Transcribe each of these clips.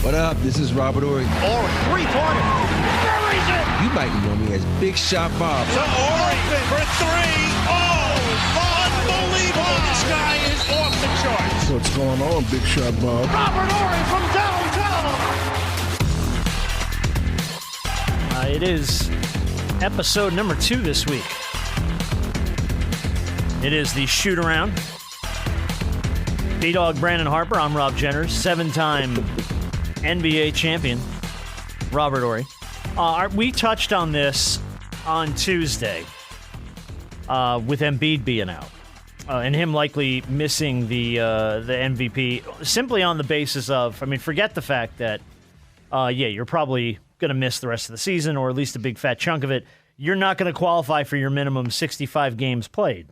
What up? This is Robert Ory. Ory, three-pointer. Buries it! You might know me as Big Shot Bob. To Ory for three. Oh, unbelievable. This guy is off the charts. What's going on, Big Shot Bob? Robert Ory from downtown. It is episode number 2 this week. It is the shoot-around. B-Dog Brandon Harper. I'm Rob Jenners, 7-time NBA champion, Robert Ory. We touched on this on Tuesday with Embiid being out and him likely missing the MVP simply on the basis of, forget the fact that, you're probably going to miss the rest of the season or at least a big fat chunk of it. You're not going to qualify for your minimum 65 games played,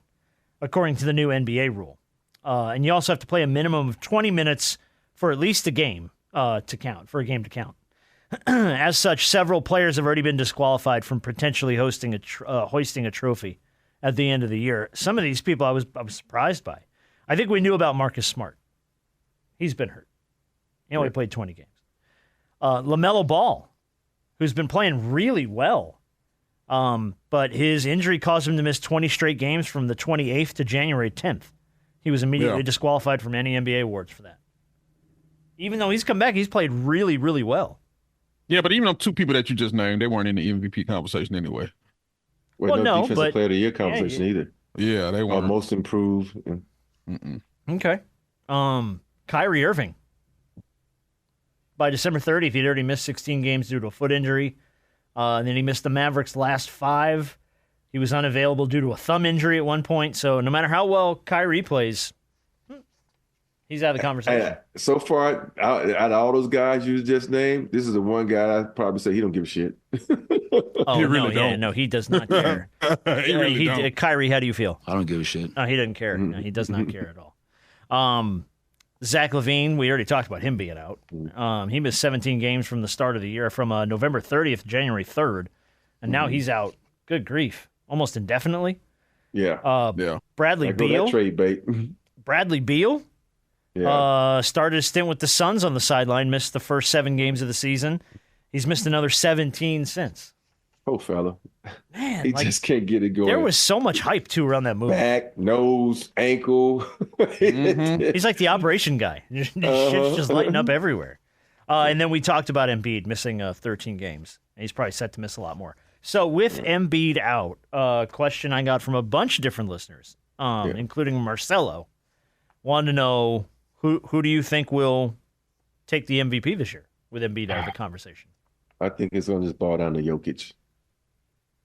according to the new NBA rule. And you also have to play a minimum of 20 minutes for at least a game to count. As such, several players have already been disqualified from potentially hoisting a trophy at the end of the year. Some of these people I was surprised by. I think we knew about Marcus Smart. He's been hurt. He only played 20 games. LaMelo Ball, who's been playing really well, but his injury caused him to miss 20 straight games from the 28th to January 10th. He was immediately disqualified from any NBA awards for that. Even though he's come back, he's played really, really well. Yeah, but even on two people that you just named, they weren't in the MVP conversation anyway. Well, no defensive player of the year conversation either. Yeah, they weren't. Most improved. Okay. Kyrie Irving. By December 30th, he'd already missed 16 games due to a foot injury. And then he missed the Mavericks' last 5. He was unavailable due to a thumb injury at one point. So no matter how well Kyrie plays, he's out of the conversation. So far, out of all those guys you just named, this is the one guy I'd probably say he don't give a shit. Oh, no, he does not care. He really don't. Kyrie, how do you feel? I don't give a shit. No, he doesn't care. No, he does not care at all. Zach LaVine, we already talked about him being out. He missed 17 games from the start of the year, from November 30th to January 3rd, and now he's out. Good grief. Almost indefinitely. Yeah. Bradley Beal. That trade bait. Bradley Beal. Yeah. Started a stint with the Suns on the sideline, missed the first 7 games of the season. He's missed another 17 since. Oh, fella. Man, he just can't get it going. There was so much hype, too, around that move. Back, nose, ankle. He's like the operation guy. Shit's just lighting up everywhere. And then we talked about Embiid missing 13 games. And he's probably set to miss a lot more. So with Embiid out, a question I got from a bunch of different listeners, including Marcelo, wanted to know who do you think will take the MVP this year with Embiid out of the conversation? I think it's going to just boil down to Jokic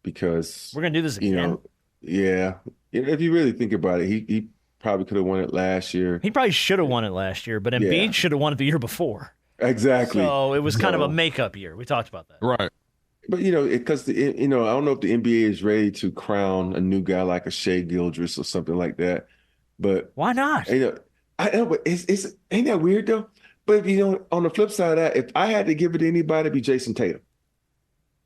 because we're going to do this again. If you really think about it, he probably could have won it last year. He probably should have won it last year, but Embiid should have won it the year before. Exactly. So it was kind of a makeup year. We talked about that. Right. But, because, I don't know if the NBA is ready to crown a new guy like a Shai Gilgeous or something like that. But why not? I know, but it's ain't that weird, though? But, on the flip side of that, if I had to give it to anybody, it'd be Jayson Tatum.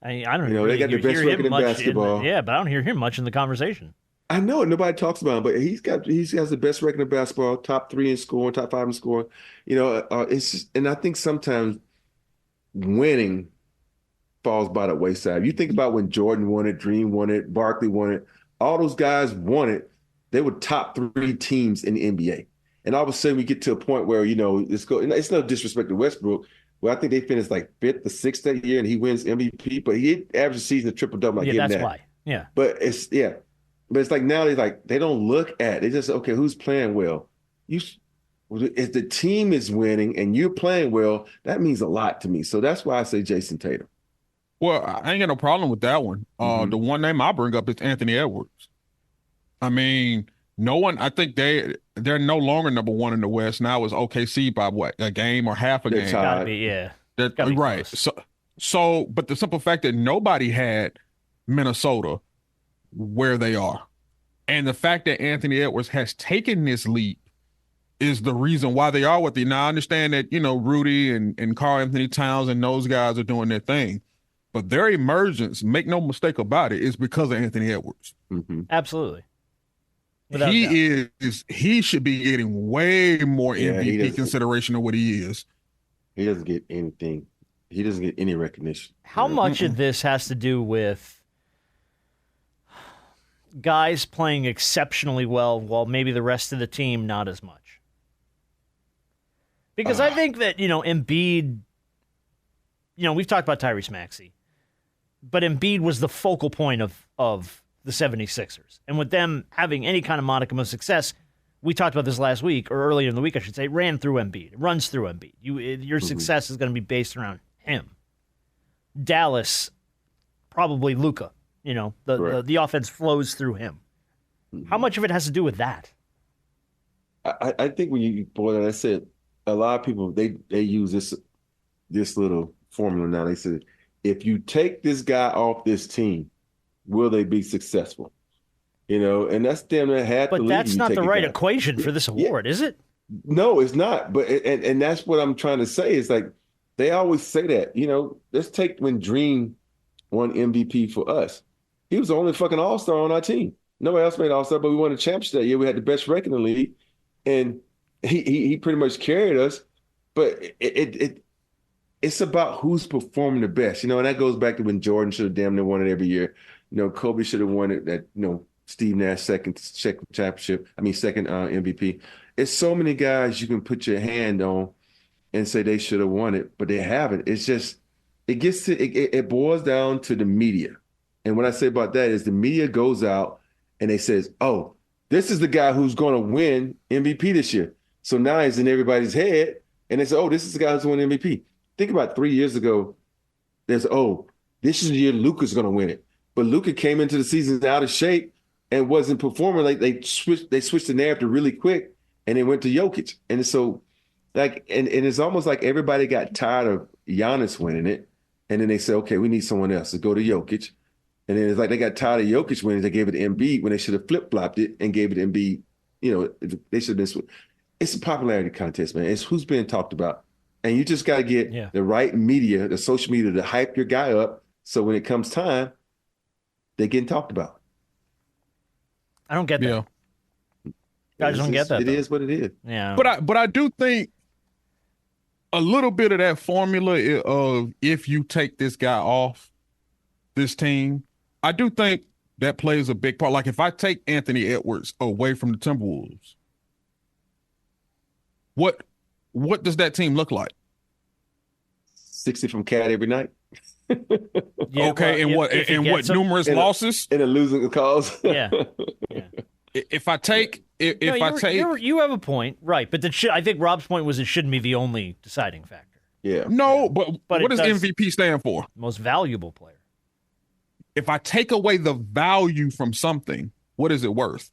I don't know. They got the best record in basketball. But I don't hear him much in the conversation. I know it. Nobody talks about him, but he has the best record in basketball, top 3 in scoring, top 5 in scoring. It's just, and I think sometimes winning falls by the wayside. You think about when Jordan won it, Dream won it, Barkley won it, all those guys won it. They were top 3 teams in the NBA. And all of a sudden we get to a point where, it's no disrespect to Westbrook. Well, I think they finished like 5th or 6th that year and he wins MVP, but he averaged a season of triple-double. That's why. Yeah. But it's like now they don't look at it. They just, okay, who's playing well? If the team is winning and you're playing well, that means a lot to me. So that's why I say Jayson Tatum. Well, I ain't got no problem with that one. The one name I bring up is Anthony Edwards. I think they're no longer number 1 in the West. Now it's OKC by what, a game or half a game? Gotta be, yeah. Right. So, but the simple fact that nobody had Minnesota where they are, and the fact that Anthony Edwards has taken this leap is the reason why they are what they. Now I understand that Rudy and Karl Anthony Towns and those guys are doing their thing, but their emergence, make no mistake about it, is because of Anthony Edwards. Mm-hmm. Absolutely. He should be getting way more MVP consideration than what he is. He doesn't get anything. He doesn't get any recognition. How much of this has to do with guys playing exceptionally well while maybe the rest of the team not as much? Because I think that, Embiid, we've talked about Tyrese Maxey, but Embiid was the focal point of the 76ers. And with them having any kind of modicum of success, we talked about this last week, or earlier in the week, I should say, ran through Embiid. It runs through Embiid. Your success is going to be based around him. Dallas, probably Luka. The offense flows through him. How much of it has to do with that? I think when you boy, I said a lot of people they use this little formula now. They said if you take this guy off this team, will they be successful? And that's damn near half the league. But that's not the right equation for this award, is it? No, it's not. But and that's what I'm trying to say. Is like they always say that. Let's take when Dream won MVP for us. He was the only fucking all-star on our team. Nobody else made all-star, but we won a championship that year. We had the best record in the league, and he pretty much carried us. But it's about who's performing the best, and that goes back to when Jordan should have damn near won it every year. Kobe should have won it. That Steve Nash second championship. Second MVP. It's so many guys you can put your hand on and say they should have won it, but they haven't. It's just it boils down to the media. And what I say about that is the media goes out and they says, oh, this is the guy who's going to win MVP this year. So now he's in everybody's head. And they say, oh, this is the guy who's going to win MVP. Think about 3 years ago. There's, this is the year Luka's going to win it. But Luka came into the season out of shape and wasn't performing. Like they switched the narrative really quick and they went to Jokic. And so and it's almost like everybody got tired of Giannis winning it. And then they said, okay, we need someone else to go to Jokic. And then it's like they got tired of Jokic winning. They gave it to Embiid when they should have flip-flopped it and gave it to Embiid. They should have been. It's a popularity contest, man. It's who's being talked about. And you just got to get the right media, the social media to hype your guy up. So when it comes time, they're getting talked about. I don't get that. Yeah. I just don't get that. It is what it is. Yeah. But I do think a little bit of that formula of if you take this guy off this team, I do think that plays a big part. Like if I take Anthony Edwards away from the Timberwolves, what does that team look like? 60 from Cat every night. Okay, and what numerous losses? In a losing cause. Yeah. If I take you have a point, right? But I think Rob's point was it shouldn't be the only deciding factor. Yeah. No, but what does MVP stand for? Most valuable player. If I take away the value from something, what is it worth?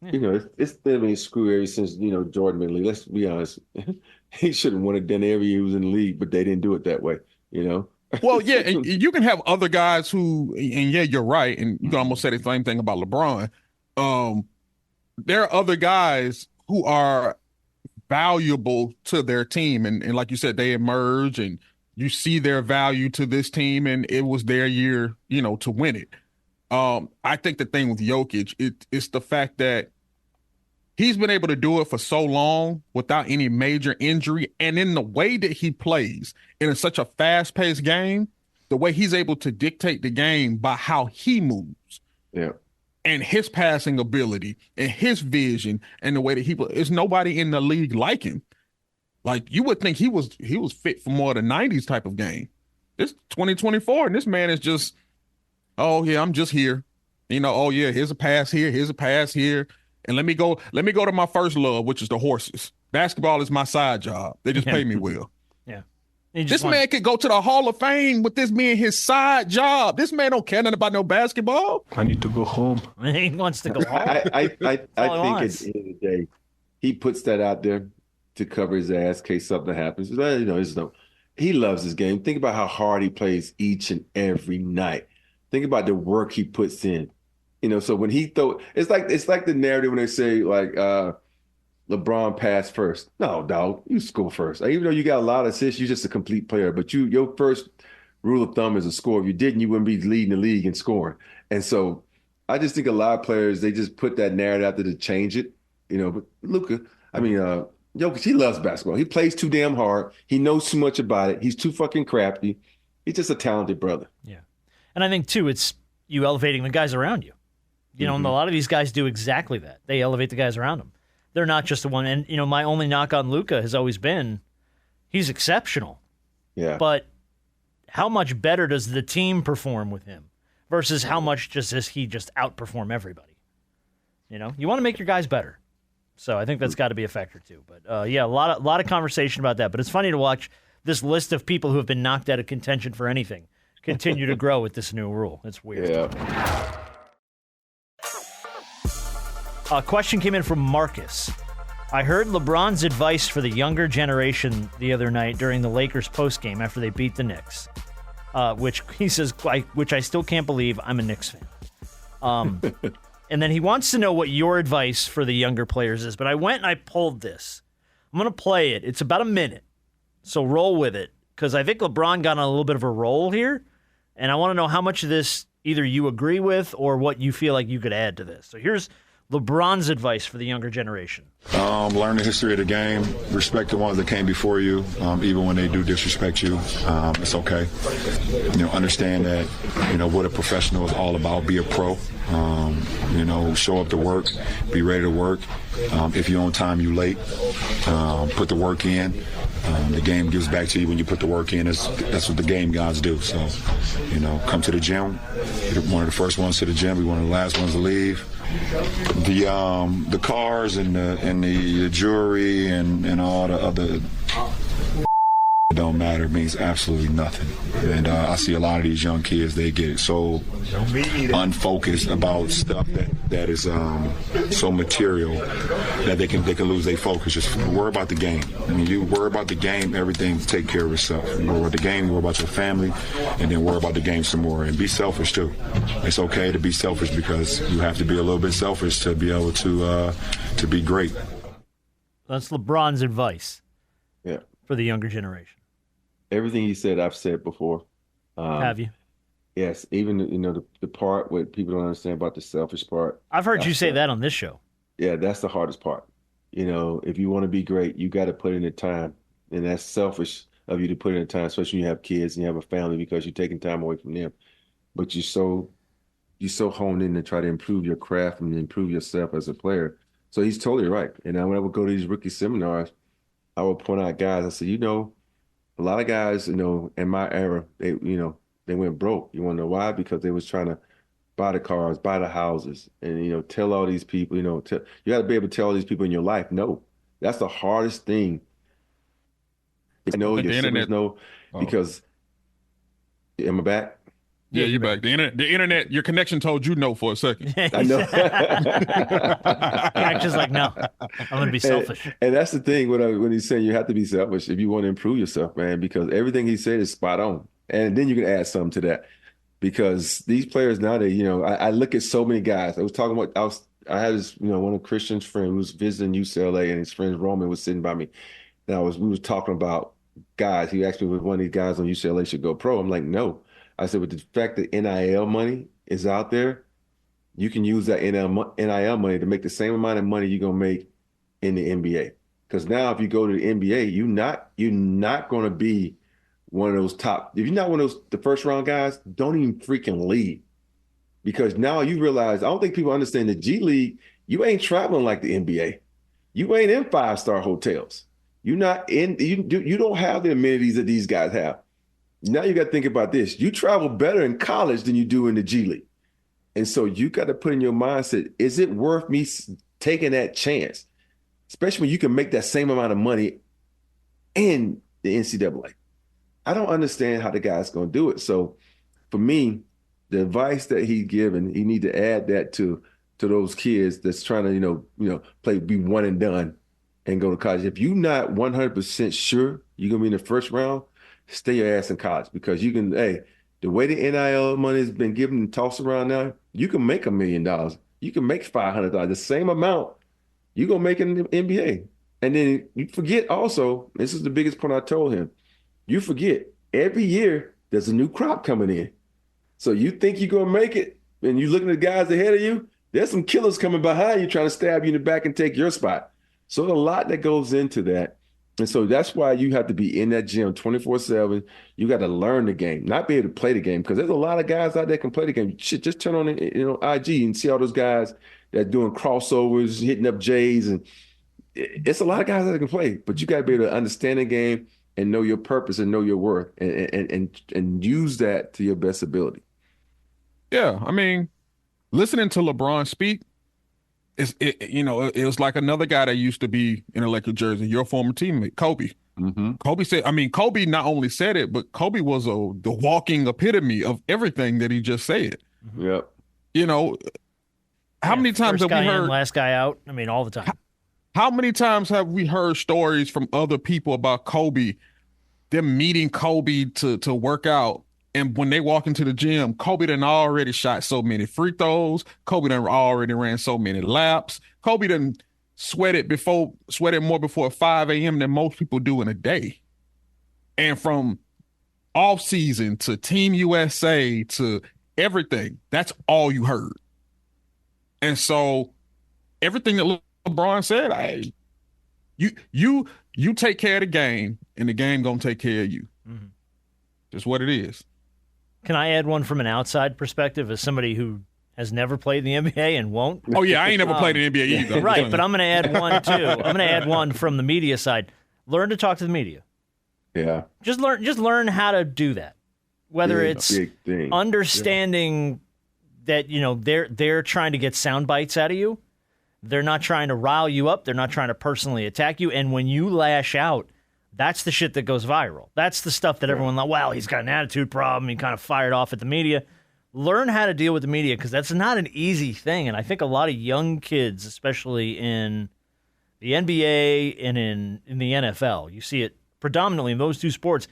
It's been screw ever since Jordan been in the league. Let's be honest. He should have won it then every year he was in the league, but they didn't do it that way. Well, yeah, and you can have other guys who, and yeah, you're right, and you can almost say the same thing about LeBron. There are other guys who are valuable to their team, and like you said, they emerge, and you see their value to this team, and it was their year, to win it. I think the thing with Jokic, it's the fact that he's been able to do it for so long without any major injury. And in the way that he plays in such a fast-paced game, the way he's able to dictate the game by how he moves. Yeah. And his passing ability and his vision and the way that there's nobody in the league like him. Like you would think he was fit for more of the 90s type of game. It's 2024 and this man is just, oh yeah, I'm just here. Oh yeah, here's a pass here, here's a pass here. And let me go to my first love, which is the horses. Basketball is my side job. They just pay me well. Yeah. This man could go to the Hall of Fame with this being his side job. This man don't care nothing about no basketball. I need to go home. He wants to go home. I think at the end of the day, he puts that out there to cover his ass in case something happens. He loves his game. Think about how hard he plays each and every night. Think about the work he puts in. So when he it's like the narrative when they say like LeBron passed first. No, dog, you score first. Even though you got a lot of assists, you're just a complete player. But your first rule of thumb is a score. If you didn't, you wouldn't be leading the league in scoring. And so I just think a lot of players, they just put that narrative out there to change it. But Jokic, he loves basketball. He plays too damn hard. He knows too much about it. He's too fucking crafty. He's just a talented brother. Yeah. And I think, too, it's you elevating the guys around you. You know, and a lot of these guys do exactly that. They elevate the guys around them. They're not just the one. And, you know, my only knock on Luka has always been he's exceptional. Yeah. But how much better does the team perform with him versus how much does he just outperform everybody? You know, you want to make your guys better. So I think that's got to be a factor too. But yeah, a lot of conversation about that. But it's funny to watch this list of people who have been knocked out of contention for anything continue to grow with this new rule. It's weird. Yeah. A question came in from Marcus. I heard LeBron's advice for the younger generation the other night during the Lakers postgame after they beat the Knicks, which he says, which I still can't believe. I'm a Knicks fan. And then he wants to know what your advice for the younger players is. But I went and I pulled this. I'm going to play it. It's about a minute, so roll with it because I think LeBron got on a little bit of a roll here, and I want to know how much of this either you agree with or what you feel like you could add to this. So here's LeBron's advice for the younger generation. Learn the history of the game. Respect the ones that came before you, even when they do disrespect you. It's okay. You know, understand that, you know, what a professional is all about. Be a pro. You know, show up to work. Be ready to work. If you're on time, you late. Put the work in. The game gives back to you when you put the work in. That's what the game gods do. So, you know, come to the gym. You're one of the first ones to the gym. Be one of the last ones to leave. The cars and the jewelry and all the other don't matter. It means absolutely nothing. And I see a lot of these young kids, they get so unfocused about stuff that is so material that they can lose their focus. Just worry about the game. I mean, you worry about the game, everything take care of itself. You worry about the game, you worry about your family, and then worry about the game some more. And be selfish too. It's okay to be selfish because you have to be a little bit selfish to be able to be great. That's LeBron's advice. Yeah. For the younger generation. Everything he said, I've said before. Have you? Yes. Even, you know, the part where people don't understand about the selfish part. I've heard you say that on this show. Yeah, that's the hardest part. You know, if you want to be great, you got to put in the time. And that's selfish of you to put in the time, especially when you have kids and you have a family because you're taking time away from them. But you're so honed in to try to improve your craft and improve yourself as a player. So he's totally right. And when I would go to these rookie seminars, I would point out guys, I said, you know, a lot of guys, you know, in my era, they went broke. You want to know why? Because they was trying to buy the cars, buy the houses, and, you know, tell all these people, you know, you got to be able to tell all these people in your life, no. That's the hardest thing. You know, your siblings know, because, am I back? Yeah, you're back. The internet, your connection told you no for a second. I know. Jack's just like, no, I'm going to be selfish. And that's the thing when he's saying you have to be selfish if you want to improve yourself, man, because everything he said is spot on. And then you can add something to that because these players nowadays, you know, I look at so many guys. I was talking about, I had this, you know, one of Christian's friends who was visiting UCLA and his friend Roman was sitting by me. And we was talking about guys. He asked me if one of these guys on UCLA should go pro. I'm like, no. I said, with the fact that NIL money is out there, you can use that NIL money to make the same amount of money you're going to make in the NBA. Because now if you go to the NBA, you're not going to be one of those top. If you're not one of those the first round guys, don't even freaking leave. Because now you realize, I don't think people understand the G League, you ain't traveling like the NBA. You ain't in 5-star hotels. You're not in, you don't have the amenities that these guys have. Now you got to think about this. You travel better in college than you do in the G League. And so you got to put in your mindset, is it worth me taking that chance? Especially when you can make that same amount of money in the NCAA. I don't understand how the guy's going to do it. So for me, the advice that he's given, he need to add that to those kids that's trying to, you know, be one and done and go to college. If you're not 100% sure you're going to be in the first round, stay your ass in college because you can, the way the NIL money has been given and tossed around now, you can make $1 million. You can make $500, the same amount you're going to make in the NBA. And then you forget also, this is the biggest point I told him, you forget every year there's a new crop coming in. So you think you're going to make it and you're looking at the guys ahead of you, there's some killers coming behind you trying to stab you in the back and take your spot. So a lot that goes into that. And so that's why you have to be in that gym 24/7. You got to learn the game, not be able to play the game, because there's a lot of guys out there can play the game. Shit, just turn on IG and see all those guys that are doing crossovers, hitting up J's, and it's a lot of guys that can play. But you got to be able to understand the game and know your purpose and know your worth, and use that to your best ability. Yeah, I mean, listening to LeBron speak, it was like another guy that used to be in a Lakers jersey, your former teammate, Kobe. Mm-hmm. Kobe said, I mean, Kobe not only said it, but Kobe was the walking epitome of everything that he just said. Yep. How many times have we heard last guy out? I mean, all the time. How many times have we heard stories from other people about Kobe, them meeting Kobe to work out? And when they walk into the gym, Kobe done already shot so many free throws. Kobe done already ran so many laps. Kobe done sweated more before 5 a.m. than most people do in a day. And from off season to Team USA to everything, that's all you heard. And so everything that LeBron said, hey, you take care of the game, and the game gonna take care of you. Mm-hmm. Just what it is. Can I add one from an outside perspective as somebody who has never played in the NBA and won't? Oh, yeah, I ain't never played in the NBA either. Right, but I'm going to add one, too. I'm going to add one from the media side. Learn to talk to the media. Yeah. Just learn how to do that. Whether it's understanding that, they're trying to get sound bites out of you. They're not trying to rile you up. They're not trying to personally attack you. And when you lash out, that's the shit that goes viral. That's the stuff that everyone like, wow, he's got an attitude problem. He kind of fired off at the media. Learn how to deal with the media, because that's not an easy thing. And I think a lot of young kids, especially in the NBA and in the NFL, you see it predominantly in those two sports,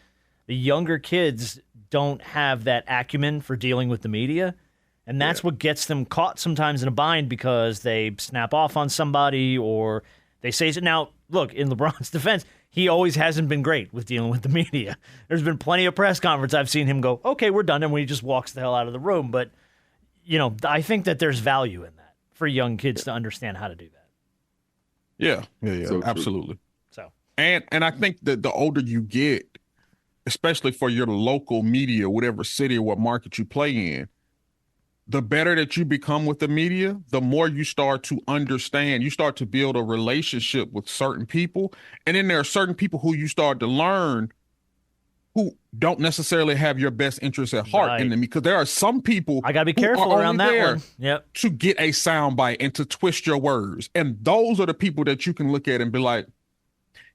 the younger kids don't have that acumen for dealing with the media. And that's what gets them caught sometimes in a bind, because they snap off on somebody or they say so. Now, look, in LeBron's defense, he always hasn't been great with dealing with the media. There's been plenty of press conference I've seen him go, okay, we're done, and when he just walks the hell out of the room. But, I think that there's value in that for young kids to understand how to do that. Yeah, so absolutely. So, and I think that the older you get, especially for your local media, whatever city or what market you play in, the better that you become with the media, the more you start to understand. You start to build a relationship with certain people. And then there are certain people who you start to learn who don't necessarily have your best interests at heart in them. Because there are some people I gotta be careful around that one. Yep. To get a soundbite and to twist your words. And those are the people that you can look at and be like,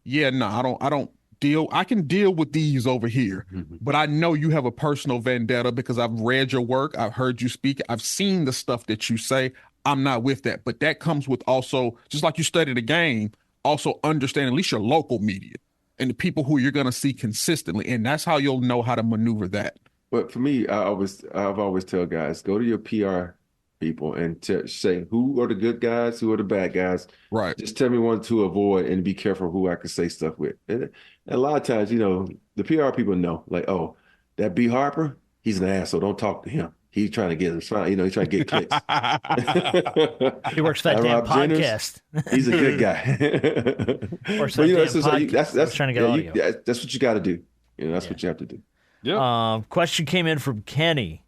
yeah, no, I can deal with these over here, but I know you have a personal vendetta because I've read your work. I've heard you speak. I've seen the stuff that you say. I'm not with that. But that comes with also, just like you study the game, also understand at least your local media and the people who you're going to see consistently. And that's how you'll know how to maneuver that. But for me, I've always tell guys, go to your PR people and say who are the good guys, who are the bad guys. Right. Just tell me one to avoid and be careful who I can say stuff with. And a lot of times, the PR people know, like, oh, that B Harper, he's an asshole. Don't talk to him. He's trying to get he's trying to get clicks. He works for that damn podcast. He's a good guy. Works for that damn podcast. That's trying to get audio. That's what you got to do. That's what you have to do. Yeah. Question came in from Kenny.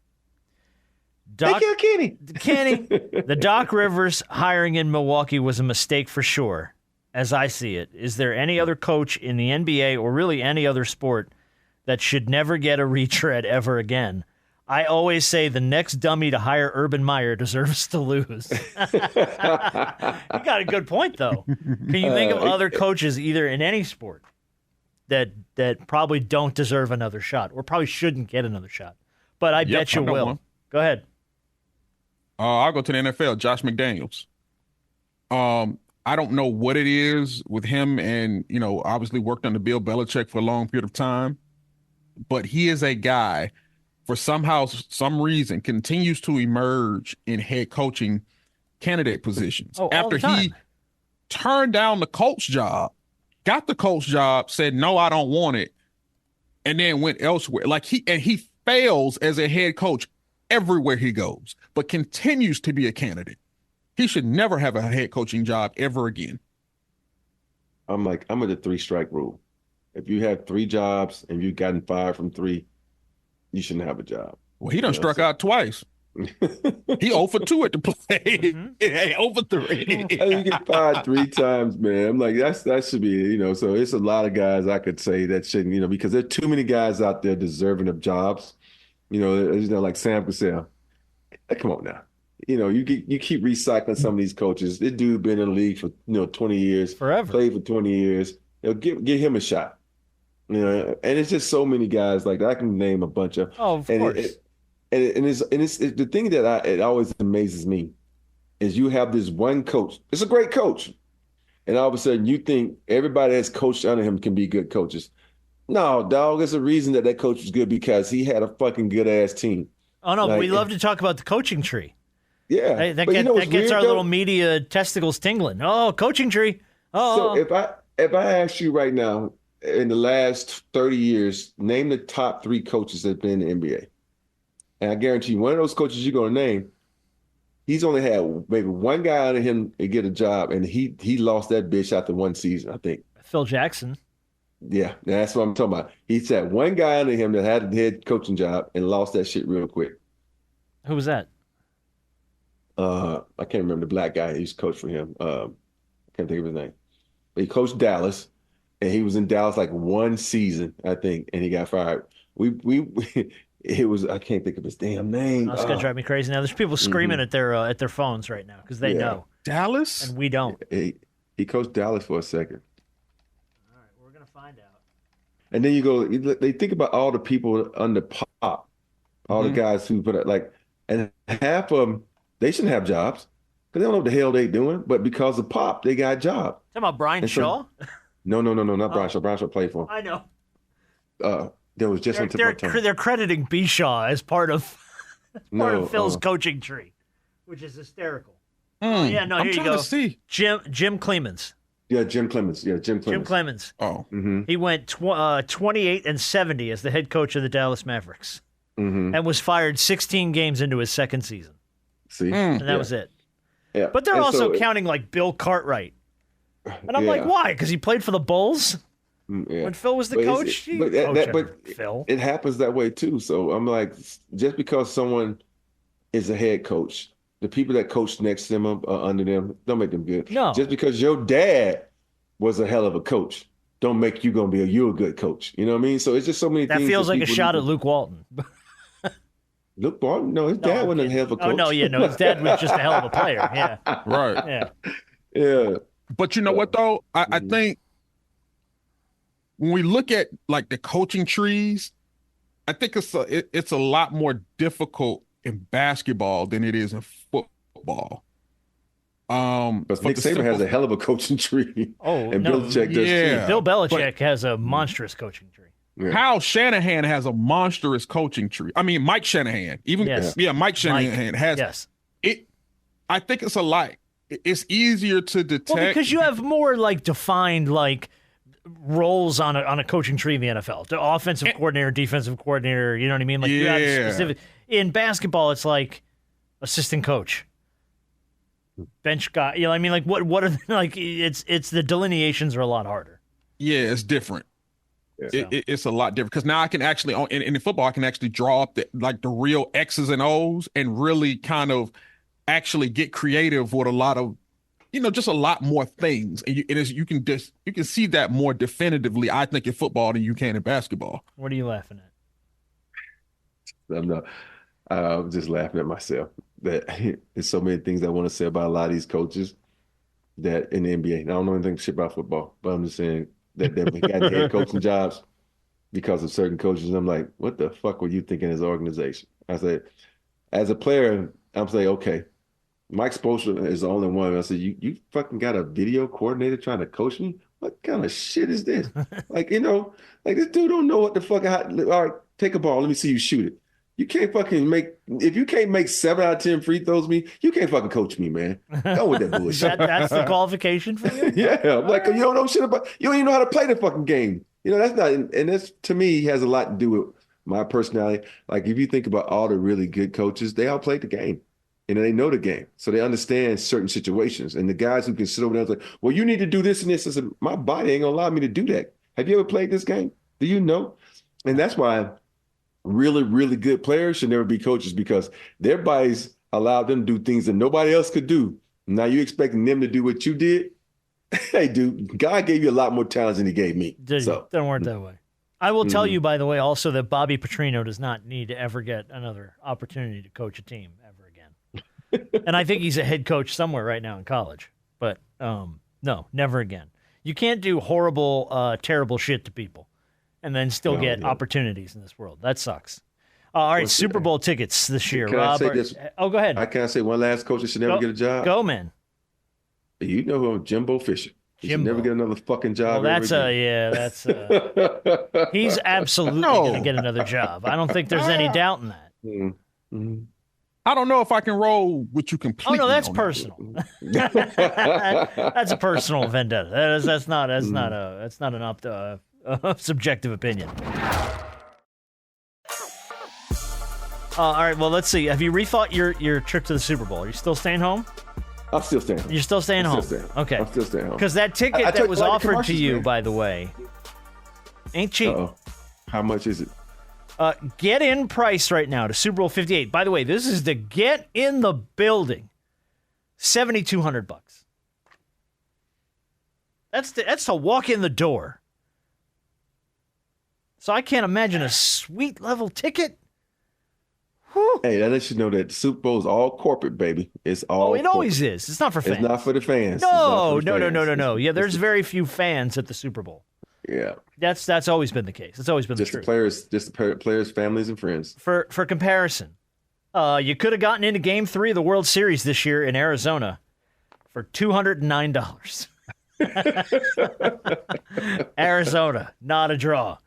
Thank you, Kenny. Kenny, the Doc Rivers hiring in Milwaukee was a mistake for sure, as I see it. Is there any other coach in the NBA or really any other sport that should never get a retread ever again? I always say the next dummy to hire Urban Meyer deserves to lose. You got a good point, though. Can you think of other coaches, either in any sport, that probably don't deserve another shot or probably shouldn't get another shot? But I bet you will. Go ahead. I'll go to the NFL. Josh McDaniels. I don't know what it is with him, and obviously worked under Bill Belichick for a long period of time, but he is a guy for some reason continues to emerge in head coaching candidate positions. After he turned down the coach job, got the coach job, said no, I don't want it, and then went elsewhere. Like he fails as a head coach everywhere he goes, but continues to be a candidate. He should never have a head coaching job ever again. I'm like, I'm at the 3-strike rule. If you have 3 jobs and you've gotten fired from 3, you shouldn't have a job. Well, he done struck so- out twice. He 0 for 2 at the play. Hey, 0 for 3. You get fired 3 times, man. I'm like, that should be, so it's a lot of guys I could say that shouldn't, because there are too many guys out there deserving of jobs. Like Sam Cassell. Come on now. You keep recycling some of these coaches. This dude been in the league for 20 years, Forever. played for 20 years. Give him a shot. And it's just so many guys like that. I can name a bunch of. Oh, of course. It's the thing that it always amazes me is you have this one coach. It's a great coach, and all of a sudden you think everybody that's coached under him can be good coaches. No, dog. There's a reason that coach was good because he had a fucking good ass team. Oh no, we love to talk about the coaching tree. Yeah, Hey, that what's gets weird, our though? little media testicles tingling. Oh, coaching tree. Oh, So if I ask you right now, in the last 30 years, name the top 3 coaches that have been in the NBA. And I guarantee you, one of those coaches you're going to name, he's only had maybe one guy under him to get a job, and he lost that bitch after 1 season, I think. Phil Jackson. Yeah, that's what I'm talking about. He's had one guy under him that had a head coaching job and lost that shit real quick. Who was that? I can't remember the black guy who used to coach for him. I can't think of his name. But he coached Dallas, and he was in Dallas like 1 season, I think, and he got fired. It was, I can't think of his damn name. That's gonna drive me crazy now. There's people screaming at their phones right now because they know, Dallas? and we don't. He coached Dallas for a second. All right, we're gonna find out. And then they think about all the people under Pop, all the guys who put it and half of them, they shouldn't have jobs because they don't know what the hell they doing. But because of Pop, they got a job. Talking about Brian Shaw? No, not Brian Shaw. Brian Shaw played for him. I know. There was just on tip of my tongue. They're crediting B. Shaw as part of Phil's coaching tree, which is hysterical. Yeah, no, I'm here you trying go. to see. Jim Clemens. Yeah, Jim Clemens. Jim Clemens. Oh. He went 28-70 as the head coach of the Dallas Mavericks, and was fired 16 games into his second season. See, and that was it. Yeah, But they're and also so counting like Bill Cartwright, and I'm like, why? Because he played for the Bulls when Phil was the coach. But Phil. it happens that way too. So I'm like, just because someone is a head coach, the people that coach next to them or under them don't make them good. No. Just because your dad was a hell of a coach, don't make you you're a good coach. You know what I mean? So it's just so many That things. feels that like a people shot need at Luke Walton. Luke Walton? No, his dad wasn't a hell of a coach. Oh, no, yeah, no. His dad was just a hell of a player. Yeah. Right. Yeah. Yeah. But you know what, though? I think when we look at like the coaching trees, I think it's a lot more difficult in basketball than it is in football. But Nick Saban has a hell of a coaching tree. Oh, and no. Belichick does Yeah. Bill Belichick has a monstrous coaching tree. too. Yeah. Kyle Shanahan has a monstrous coaching tree. I mean, Mike Shanahan, Mike Shanahan has Yes. it. I think it's a lot. It's easier to detect. Well, because you have more like defined like roles on a coaching tree in the NFL. The offensive coordinator, defensive coordinator, you know what I mean? Like you have specific in basketball, it's like assistant coach. Bench guy, you know what I mean? Like what are like it's the delineations are a lot harder. Yeah, it's different. Yeah. It's a lot different because now I can actually in football I can actually draw up the real X's and O's and really kind of actually get creative with a lot of just a lot more things, and you can see that more definitively I think in football than you can in basketball. What are you laughing at? I'm just laughing at myself. That there's so many things I want to say about a lot of these coaches that in the NBA. I don't know anything shit about football, but I'm just saying that they've got head coaching jobs because of certain coaches. And I'm like, what the fuck were you thinking as an organization? I said, as a player, I'm saying, okay, Mike Spoelstra is the only one. I said, you fucking got a video coordinator trying to coach me? What kind of shit is this? like this dude don't know what the fuck. All right, take a ball. Let me see you shoot it. You can't fucking if you can't make 7 out of 10 free throws me, you can't fucking coach me, man. Go with that bullshit. That's the qualification for you? Yeah. I'm like, you don't know shit about, you don't even know how to play the fucking game. That's not, and that's, to me, has a lot to do with my personality. Like, if you think about all the really good coaches, they all played the game. and they know the game, so they understand certain situations. And the guys who can sit over there and say, well, you need to do this and this. I said, my body ain't gonna allow me to do that. Have you ever played this game? Do you know? And that's why really, really good players should never be coaches, because their bodies allowed them to do things that nobody else could do. Now you expecting them to do what you did? Hey, dude, God gave you a lot more talent than he gave me. So don't work that way. I will tell you, by the way, also that Bobby Petrino does not need to ever get another opportunity to coach a team ever again. And I think he's a head coach somewhere right now in college. But no, never again. You can't do horrible, terrible shit to people and then still get opportunities in this world. That sucks. All right, Super Bowl tickets this year, Rob. Say this? Oh, go ahead. I can't say one last coach that should never get a job. Go, man. You know who I'm, Jimbo Fisher. He should never get another fucking job. Well, he's absolutely going to get another job. I don't think there's any doubt in that. Mm-hmm. I don't know if I can roll with you completely. Oh no, that's personal. That's a personal vendetta. That's not an subjective opinion. All right, well, let's see. Have you rethought your trip to the Super Bowl? Are you still staying home? I'm still staying home. You're still staying home? Okay. I'm still staying home. Because that ticket that was offered to you, by the way, ain't cheap. Uh-oh. How much is it? Get in price right now to Super Bowl 58. By the way, this is the get in the building. $7,200. That's to walk in the door. So I can't imagine a suite level ticket. Whew. Hey, that lets you know that the Super Bowl is all corporate, baby. It's all. Oh, it always is. It's not for fans. It's not for the fans. No. Yeah, there's very few fans at the Super Bowl. Yeah, that's always been the case. It's always been the truth. Just the players, families, and friends. For comparison, you could have gotten into Game 3 of the World Series this year in Arizona for $209. Arizona, not a draw.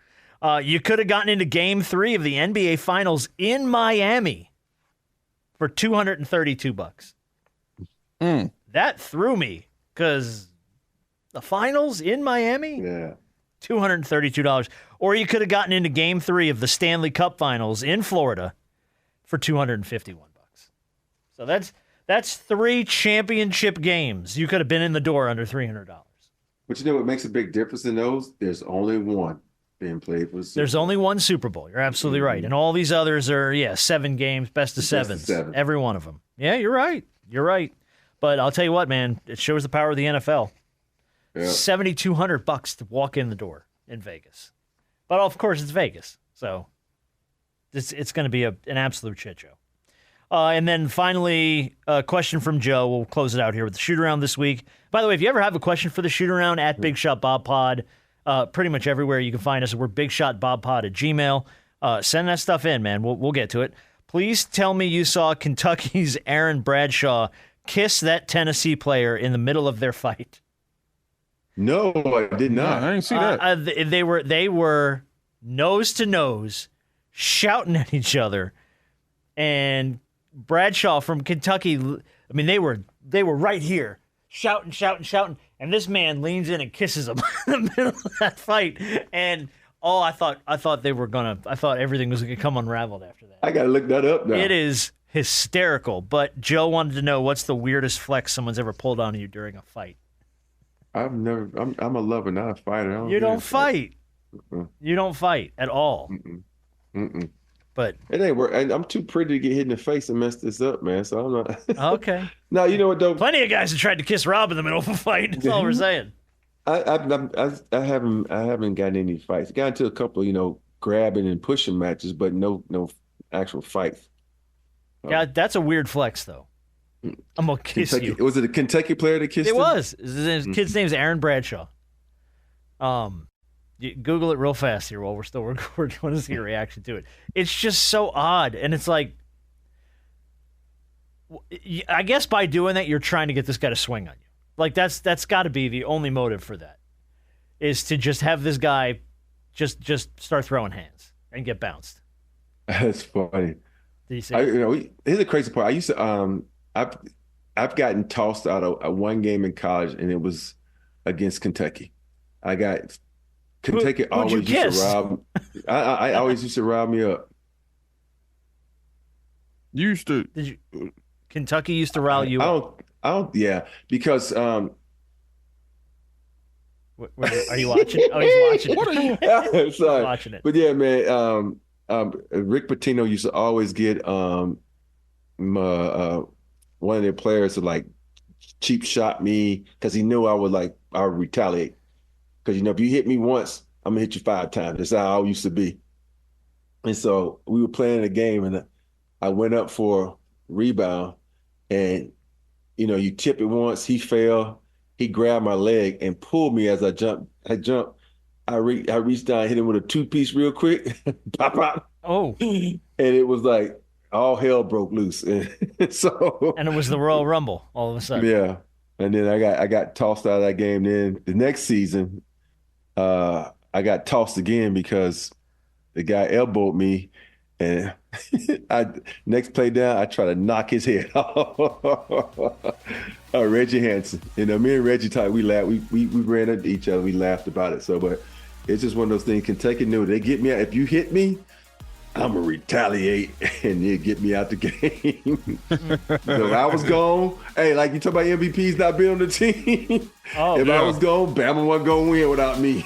You could have gotten into Game 3 of the NBA Finals in Miami for $232. That threw me, because the Finals in Miami? Yeah. $232. Or you could have gotten into Game 3 of the Stanley Cup Finals in Florida for $251. So that's 3 championship games. You could have been in the door under $300. But you know what makes a big difference in those? There's only one being played for the Super Bowl. There's only one Super Bowl. You're absolutely right. And all these others are, 7 games, best of sevens. Every one of them. Yeah, you're right. You're right. But I'll tell you what, man, it shows the power of the NFL. Yeah. $7,200 to walk in the door in Vegas. But of course, it's Vegas. So it's going to be an absolute shit show. And then finally, a question from Joe. We'll close it out here with the shoot-around this week. By the way, if you ever have a question for the shoot-around, at Big Shot Bob Pod, pretty much everywhere you can find us. We're BigShotBobPod@gmail. Send that stuff in, man. We'll get to it. Please tell me you saw Kentucky's Aaron Bradshaw kiss that Tennessee player in the middle of their fight. No, I did not. I didn't see that. They were nose to nose, shouting at each other, and Bradshaw from Kentucky. I mean, they were right here, shouting, and this man leans in and kisses him in the middle of that fight. And I thought everything was gonna come unraveled after that. I gotta look that up now. It is hysterical. But Joe wanted to know, what's the weirdest flex someone's ever pulled on you during a fight? I'm a lover, not a fighter. You don't fight. You don't fight at all. But it ain't work. I'm too pretty to get hit in the face and mess this up, man. So I'm not. Okay. No, you know what though? Plenty of guys have tried to kiss Rob in the middle of a fight. That's all we're saying. I haven't gotten any fights. Got into a couple, grabbing and pushing matches, but no actual fights. Yeah, that's a weird flex though. I'm gonna kiss you. Was it a Kentucky player that kissed him? It was. His kid's name's Aaron Bradshaw. You Google it real fast here while we're still recording. I want to see your reaction to it. It's just so odd, and it's like, I guess by doing that, you're trying to get this guy to swing on you. Like that's got to be the only motive for that, is to just have this guy just start throwing hands and get bounced. That's funny. Did you see? Here's a crazy part. I used to I've gotten tossed out of one game in college, and it was against Kentucky. Kentucky always used to rob. I always used to rob me up. You used to. Did you Kentucky used to rile you up. Yeah, because Are you watching? Oh, he's watching it. What are you? sorry. Watching it. But yeah, man, Rick Pitino used to always get one of their players to like cheap shot me because he knew I would retaliate. Because if you hit me once, I'm gonna hit you 5 times. That's how I used to be. And so we were playing a game, and I went up for rebound, and you tip it once, he fell, he grabbed my leg and pulled me as I jumped. I reached down, hit him with a 2-piece real quick, pop, pop. Oh, And it was like all hell broke loose. And it was the Royal Rumble all of a sudden. Yeah. And then I got tossed out of that game. Then the next season, I got tossed again because the guy elbowed me, and next play down, I try to knock his head off. Reggie Hansen. Me and Reggie talked. We laughed. We ran into each other. We laughed about it. So, but it's just one of those things. Kentucky knew they get me out. If you hit me, I'm gonna retaliate, and you get me out the game. So if I was gone, hey, like you talk about MVPs not being on the team. Oh, if yeah. I was gone, Bama wasn't gonna win without me.